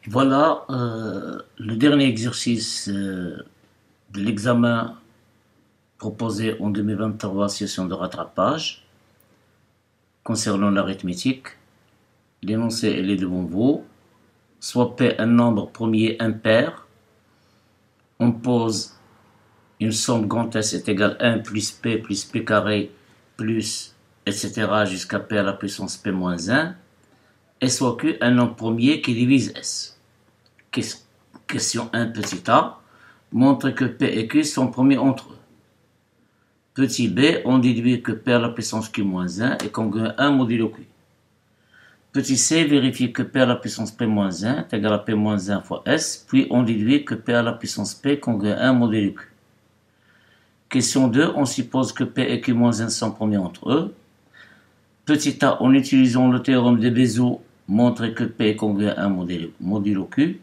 Voilà le dernier exercice de l'examen proposé en 2023, session de rattrapage, concernant l'arithmétique. L'énoncé est devant vous. Soit P un nombre premier impair. On pose une somme grand S est égale 1 plus P carré plus etc. jusqu'à P à la puissance P moins 1. Et soit Q un nombre premier qui divise S. Question 1 petit a. Montre que P et Q sont premiers entre eux. Petit b, on déduit que P à la puissance Q moins 1 est congruent à 1 modulo Q. Petit c, vérifie que P à la puissance P moins 1 est égal à P moins 1 fois S, puis on déduit que P à la puissance P est congruent à 1 modulo Q. Question 2, on suppose que P et Q moins 1 sont premiers entre eux. Petit a, en utilisant le théorème de Bézout, montre que P est congruent à 1 modulo Q.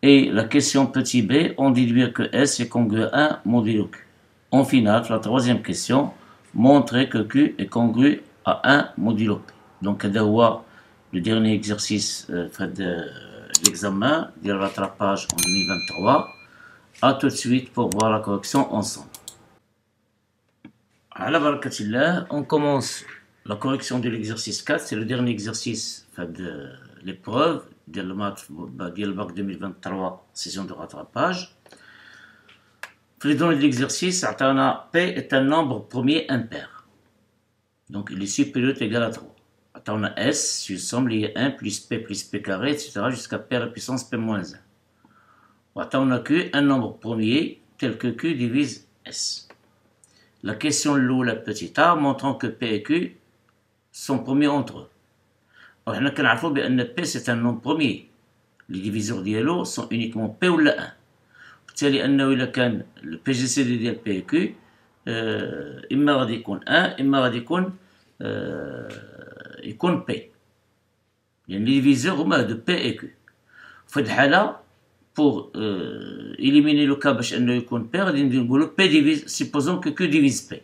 Et la question petit b, on déduit que S est congruent à 1 modulo Q. En finale, la troisième question, montrer que Q est congru à 1 modulo P. Donc, le dernier exercice de l'examen, de rattrapage en 2023. A tout de suite pour voir la correction ensemble. Ala barakatillah, on commence la correction de l'exercice 4, c'est le dernier exercice de l'épreuve de le bac 2023, session de rattrapage. Pour les données de l'exercice, P est un nombre premier impair. Donc, il est supérieur ou égal à 3. On a S, si somme liée 1 plus P carré, etc. jusqu'à P à la puissance P moins 1. On a Q, un nombre premier tel que Q divise S. La question l'eau, la petite a, montrant que P et Q sont premiers entre eux. Alors, on a que P c'est un nombre premier. Les diviseurs d'ILO sont uniquement P ou la 1. بالتالي انه اذا كان البي جي سي دي ديال بي كيو اما غادي يكون 1 اما غادي يكون بي، يعني لي ديفيزور هما هادو بي اي كيو. في هاد الحاله بور إليميني لو كا باش انه يكون بي غادي نقولو بي ديفيز سيبوزون كو ديفيز بي.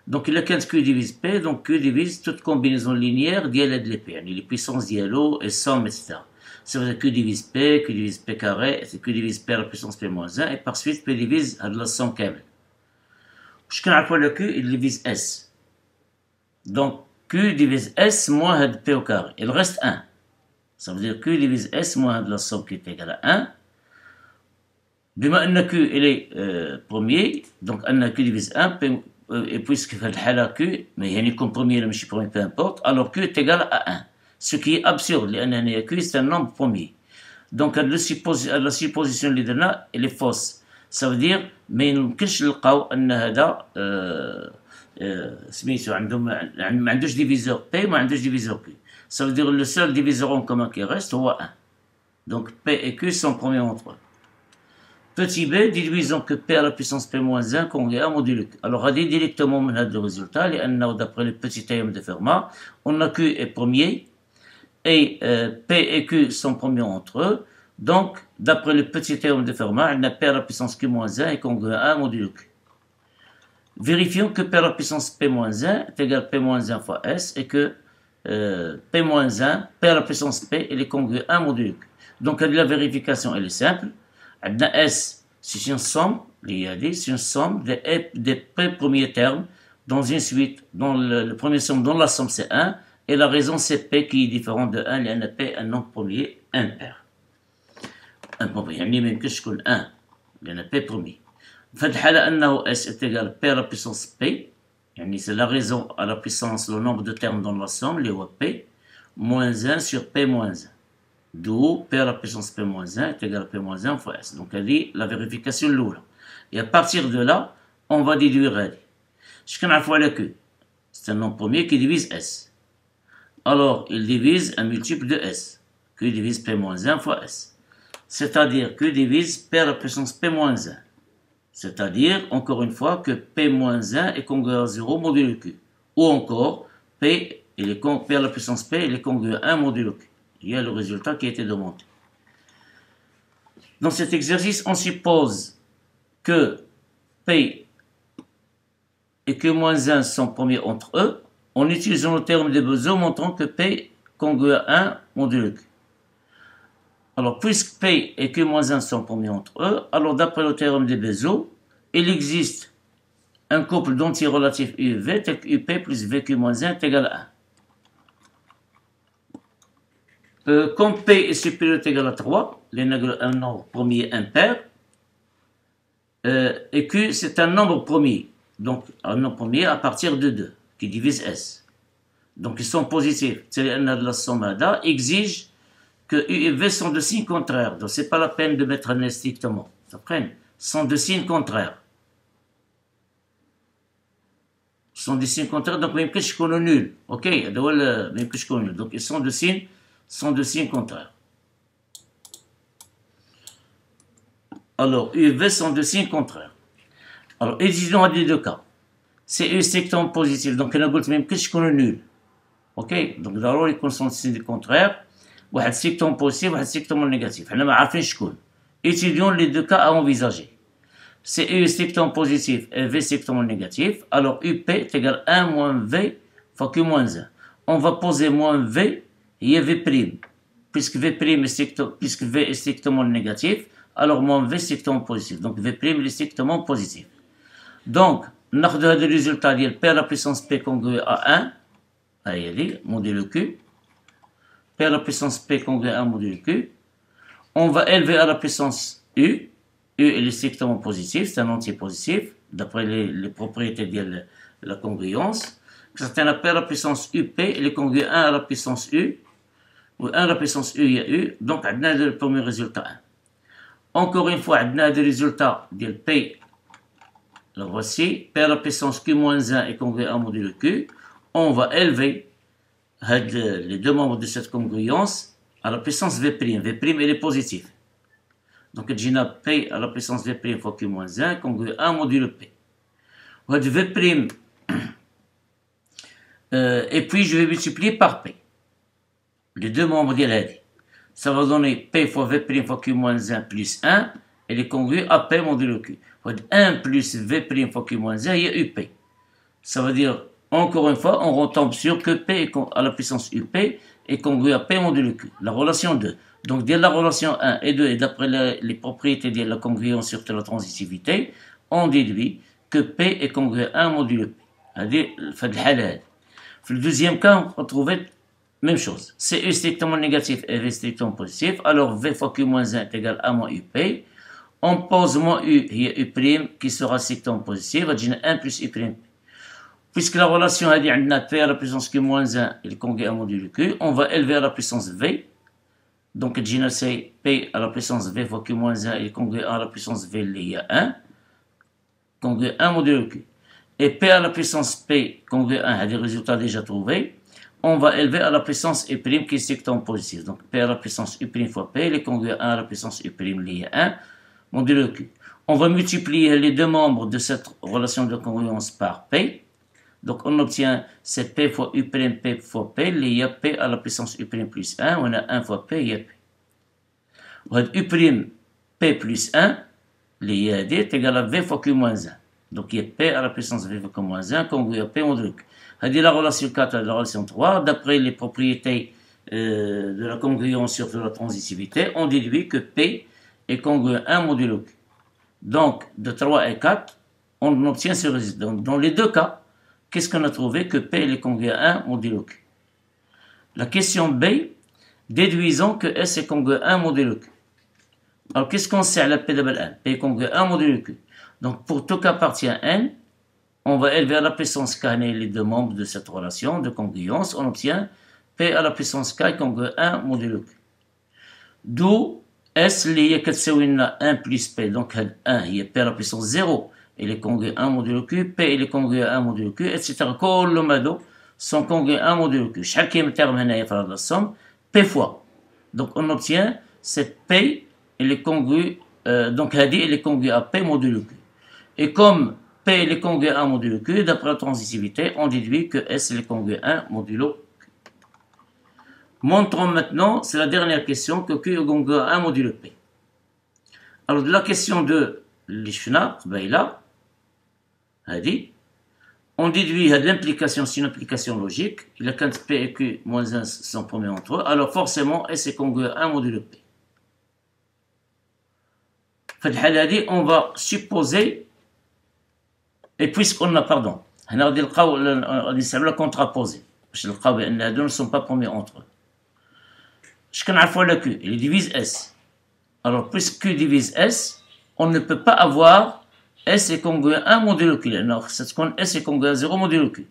دونك الا كانت كيو ديفيز بي دونك كيو ديفيز توت كومبينيزون لينيير ديال هاد لي بي، يعني لي بويسونس ديالو et somme etc. Ça veut dire Q divise P carré, c'est Q divise P à la puissance P moins 1, et par suite P divise à la somme كامل. Je connais le Q, il divise S. Donc Q divise S moins P au carré. Il reste 1. Ça veut dire Q divise S moins la somme qui est égale à 1. بما أن Q il est premier, donc أن Q divise 1, et puisque fait le Q, mais il y a premier, mais je premier, peu importe, alors Q est égal à 1. Ce qui est absurde, لأن Q c'est un nombre premier. Donc la supposition اللي درنا elle est fausse. Ça veut dire ما يمكنش نلقاو أن هذا سميتو ما عندوش diviseur P ما عندوش diviseur Q. Ça veut dire le seul diviseur en commun qui reste هو 1. Donc P et Q sont premiers entre eux. Petit b, déduisons que P à la puissance P moins 1 congrès à modulo Q. Alors, radis directement le résultat, d'après le petit théorème de Fermat, on a Q est premier, et P et Q sont premiers entre eux. Donc, d'après le petit théorème de Fermat, on a P à la puissance Q moins 1 est congruent à 1 modulo Q. Vérifions que P à la puissance P moins 1 est égal à P moins 1 fois S, et que P moins 1, P à la puissance P, il est congruent à 1 modulo Q. Donc, la vérification, elle est simple. S, c'est une somme, c'est une somme des premiers termes dans une suite, dans le premier somme, dont la somme c'est 1, et la raison c'est P qui est différent de 1, لأن P un nombre premier impair. يعني ما يمكنش تكون 1 لأن P premier. في الحالة أنه S est égal à P à la puissance P, يعني c'est la raison à la puissance, le nombre de termes dans la somme, les P, moins 1 sur P moins 1. D'où P à la puissance P moins 1 est égal à P moins 1 fois S. Donc, elle dit la vérification lourde. Et à partir de là, on va déduire elle. Je connais fois la Q. C'est un nombre premier qui divise S. Alors, il divise un multiple de S. Q divise P moins 1 fois S. C'est-à-dire Q divise P à la puissance P moins 1. C'est-à-dire, encore une fois, que P moins 1 est congruent à 0 modulo Q. Ou encore, P à la puissance P, il est congruent à 1 modulo Q. Il y a le résultat qui a été demandé. Dans cet exercice, on suppose que P et Q-1 sont premiers entre eux, en utilisant le théorème de Bézout montrant que P congruent à 1 modulo Q. Alors, puisque P et Q moins 1 sont premiers entre eux, alors d'après le théorème de Bézout, il existe un couple d'entiers relatifs U et V tel que UP plus VQ moins 1 est égal à 1. Comme P est supérieur ou égal à 3, un nombre premier impair, et Q c'est un nombre premier, donc un nombre premier à partir de 2, qui divise S. Donc ils sont positifs. C'est la somme exige que U et V sont de signes contraires. Donc c'est pas la peine de mettre un S strictement. Sont de signes contraires. Sont des signes contraires, donc même que je connais nul. Ok, même que je connais nul. Donc ils sont de signes contraires. Alors U et V sont de signes contraires. Alors exigeons les deux cas. C'est U strictement positif, donc il y a même que je connais nul. Ok, donc d'abord ils sont de signes contraires. واحد strictement positif واحد strictement négatif. حنا ما عارفين شكون. Étudions les deux cas à envisager. C'est U strictement positif et V strictement négatif. Alors UP est égal à 1 moins V fois Q moins 1. On va poser moins V et V'. Puisque V' puisque V est strictement négatif, alors moins V est strictement positif. Donc V' est strictement positif. Donc, ناخذ هذا الريزلtat ديال P à la puissance P congrue à 1. هاي هذه موديل Q. P à la puissance P congrue à 1 module Q. On va élever à la puissance U. U est strictement positif, c'est un entier positif, d'après les propriétés de la congruence. Certains appellent la puissance UP, il est congru 1 à la puissance U, ou 1 à la puissance U, il y a U, donc on a le premier résultat 1. Encore une fois, on a le résultat de P, le voici, P à la puissance Q-1 est congru 1 module Q. On va élever les deux membres de cette congruence à la puissance V'. V', il est positif. Donc, j'ai P à la puissance V' fois Q-1, congru 1 module P. V', et puis je vais multiplier par P. Les deux membres de la ça va donner P fois V' fois Q-1 plus 1, et est congru à P modulo Q. 1 plus V' fois Q-1, il y a UP. Ça veut dire, encore une fois, on retombe sur que P à la puissance UP est congru à P modulo Q. La relation 2. Donc, dès la relation 1 et 2, et d'après les propriétés de la congruence sur la transitivité, on déduit que P est congru à 1 modulo P. C'est-à-dire, le deuxième cas, on retrouvait même chose. C'est U strictement négatif et V strictement positif. Alors, V fois Q-1 est égal à moins UP. On pose moins U, il y a U' qui sera strictement positif. On va 1 plus U'. Puisque la relation a dit P à la puissance Q-1 est congru à module Q, on va élever à la puissance V. Donc, c'est P à la puissance V fois Q-1 est congru à la puissance V, il y a 1. Congru 1 module Q. Et P à la puissance P congru 1 a des résultats déjà trouvés. On va élever à la puissance U' qui est strictement positif. Donc, P à la puissance U' fois P, il est congru 1 à la puissance U', il y a 1, modulo Q. On va multiplier les deux membres de cette relation de congruence par P. Donc, on obtient c'est P fois U', P fois P, il y a P à la puissance U' plus 1, on a 1 fois P, il y a P. U', P plus 1, il y a D est égal à V fois Q-1. Donc, il y a P à la puissance V fois Q-1, congru à P modulo Q. C'est la relation 4 et la relation 3. D'après les propriétés de la congruence sur la transitivité, on déduit que P est congru à 1 modulo Q. Donc, de 3 et 4, on obtient ce résultat. Donc, dans les deux cas, qu'est-ce qu'on a trouvé? Que P est congru à 1 modulo Q. La question B, déduisons que S est congru à 1 modulo Q. Alors, qu'est-ce qu'on sait à la P de N? P est congru à 1 modulo Q. Donc, pour tout cas appartient à N, on va élever à la puissance K les deux membres de cette relation de congruence. On obtient P à la puissance K congru 1 modulo Q. D'où S lié à 1 plus P. Donc 1 il est P à la puissance 0. Il est congru 1 modulo Q. P il est congru 1 modulo Q, etc. كل مادو sont congru 1 modulo Q. شحال كاين terme هنايا في هذا الصم P fois. Donc on obtient cette P il est congru donc هذه il est congru à P modulo Q. Et comme P est congru à 1 modulo Q, d'après la transitivité, on déduit que S est congru à 1 modulo Q. Montrons maintenant, c'est la dernière question, que Q est congru à 1 modulo P. Alors, de la question de l'Ishna, on déduit l'implication, c'est une implication logique. Il y a quand P et Q moins 1 sont premiers entre eux, alors forcément S est congru à 1 modulo P. on va supposer, et puisqu'on a, pardon, on a la contraposée, les deux ne sont pas premiers entre eux. Je connais Q, il divise S. Alors, puisque Q divise S, on ne peut pas avoir S est congruent à 1 modulo Q. Alors, S est congruent à 0 modulo Q.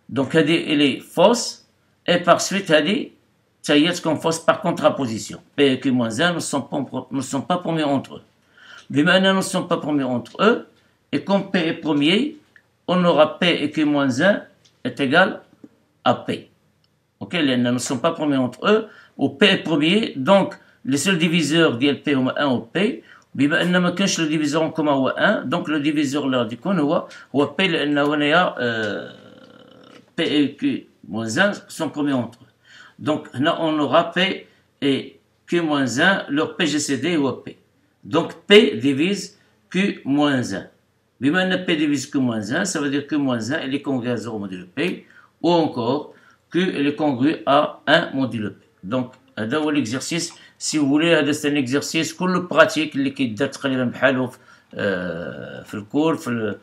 Donc, elle est fausse, et par suite, ça y est, qu'on fausse par contraposition. P et Q moins 1 ne sont pas premiers entre eux. Mais maintenant, ne sont pas premiers entre eux, et comme P est premier, on aura P et Q moins 1 est égal à P. Ok, les ne sont pas premiers entre eux, ou P est premier, donc les seuls diviseurs d'IL P هما 1 ou P, بما أن ما كانش le diviseur en commun هو 1, donc le diviseur là du coup هو P لأن هنايا P et Q moins 1 sont premiers entre eux. Donc là on aura P et Q moins 1, leur PGCD هو P. Donc P divise Q moins 1. بما أن P divise Q moins 1, ça veut dire Q moins 1 il est congru à 0 modulo P, ou encore Q il est congru à 1 modulo P. Donc هذا هو l'exercice. Si vous voulez, c'est un exercice كله pratique اللي كيدار تقريبا بحاله في الكور في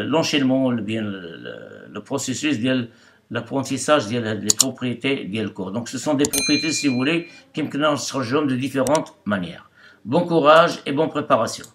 l'enchaînement ou bien le processus ديال l'apprentissage ديال les propriétés ديال الكور. Donc ce sont des propriétés si vous voulez qui يمكننا نستخرجهم de différentes manières. Bon courage et bonne préparation.